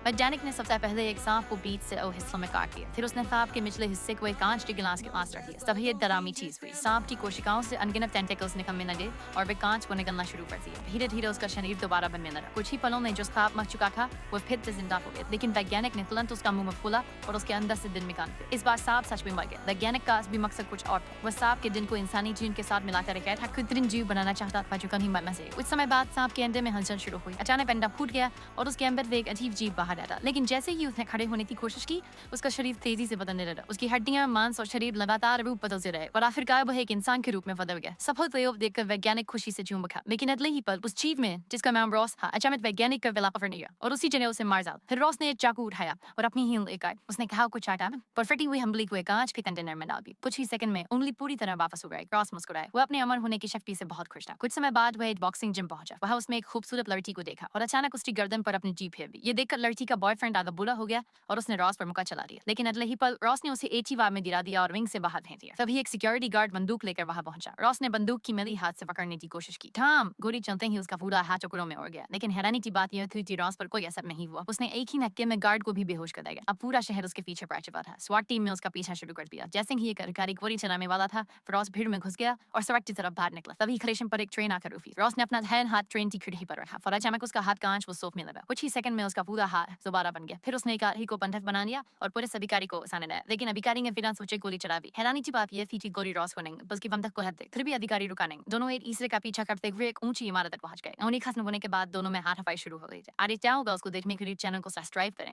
वैज्ञानिक ने सबसे पहले एक सांप को बीच से 2 हिस्सों में काट दिया। फिर उसने सांप के निचले हिस्से को एक कांच के गिलास के पास रख दिया। तभी एक डरावनी चीज हुई। सांप की कोशिकाओं से अनगिनत टेंटिकल्स निकलने लगे और वे कांच को निगलना शुरू कर दिया। धीरे धीरे उसका शरीर दोबारा बनने लगा। कुछ ही पलों में जो सांप मर चुका था वो फिर से जिंदा हो गया। लेकिन वैज्ञानिक ने तुरंत उसका मुंह खोला और उसके अंदर से दिन निकाल दिए। इस बार सांप सच में मर गया। वैज्ञानिक का असली मकसद कुछ और था। वह सांप के दिन को इंसानी जीन के साथ मिलाकर रखा था। कृत्रिम जीव बनाना चाहता था जो कहीं मरना से। कुछ समय बाद सांप के अंडे में हलचल शुरू हुई। अचानक अंडा फूट गया और उसके अंदर से एक अजीब जीव बाहर आया। लेकिन जैसे ही उसने खड़े होने की कोशिश की, उसका शरीर तेजी से बदलने लगा। उसकी हड्डियां, मांस और शरीर लगातार रूप बदलते रहे और आखिरकार वह एक इंसान के रूप में बदल गया। सफल प्रयोग देखकर वैज्ञानिक खुशी से झूम उठा। लेकिन अगले ही पल उस जीव में, जिसका नाम रॉस था, अचानक वैज्ञानिक का विलाप कर गया और उसी जगह उसे मार डाला। फिर रॉस ने एक चाकू उठाया और अपनी हील लेकर उसने घाव को चाटा और फटी हुई अम्बली को एक कांच के कंटेनर में डाल दी। कुछ ही सेकंड में उंगली पूरी तरह वापस हो गई। रॉस मुस्कुराए। वो अपने अमर होने की शक्ति से बहुत खुश था। कुछ समय बाद वह एक बॉक्सिंग जिम पहुंचा। वहां उसमें एक खूबसूरत लड़की को देखा और अचानक उसकी गर्दन पर अपनी जीभ फेर दी। ये देखकर लड़की का बॉयफ्रेंड आधा बुरा हो गया और उसने रॉस पर मुक्का चला दिया। लेकिन अगले ही पल रॉस ने उसे एक ही बार में गिरा दिया और विंग से बाहर फेंक दिया। तभी एक सिक्योरिटी गार्ड बंदूक लेकर वहां पहुंचा। रॉस ने बंदूक की मिली हाथ से पकड़ने की कोशिश की। थाम! गोली चलते ही उसका पूरा हाथ टुकड़ों में उड़ गया। लेकिन हैरानी की बात यह थी कि रॉस पर कोई असर नहीं हुआ। उसने एक ही धक्के में गार्ड को भी बेहोश कर दिया। अब पूरा शहर उसके पीछे पड़ चुका था। स्वाट टीम ने उसका पीछा शुरू कर दिया। जैसे ही एक अधिकारी गोली चलाने वाला था, रॉस भीड़ में घुस गया और सड़क की तरफ बाहर निकला। तभी स्टेशन पर एक ट्रेन आकर रुकी। रॉस ने अपना दाहिना हाथ ट्रेन की खिड़की पर रखा और अचानक उसका हाथ कांच वो सोफ में लगा। कुछ ही सेकंड में उसका पूरा हाथ दोबारा बन गया। फिर उसने एक आदमी को बंधक बना लिया और पुलिस अधिकारी को उकसाने लगा। लेकिन अधिकारी ने बिना सोचे गोली चला दी। हैरानी की बात यह थी कि गोली रॉस को नहीं बल्कि बंधक को हद दी। फिर भी अधिकारी रुका नहीं। दोनों एक दूसरे का पीछा करते हुए एक ऊंची इमारत तक पहुंच गए। उन्हें खत्म होने के बाद दोनों में हाथापाई शुरू हो गई। आगे क्या होगा उसको देखने के लिए चैनल को सब्सक्राइब करें।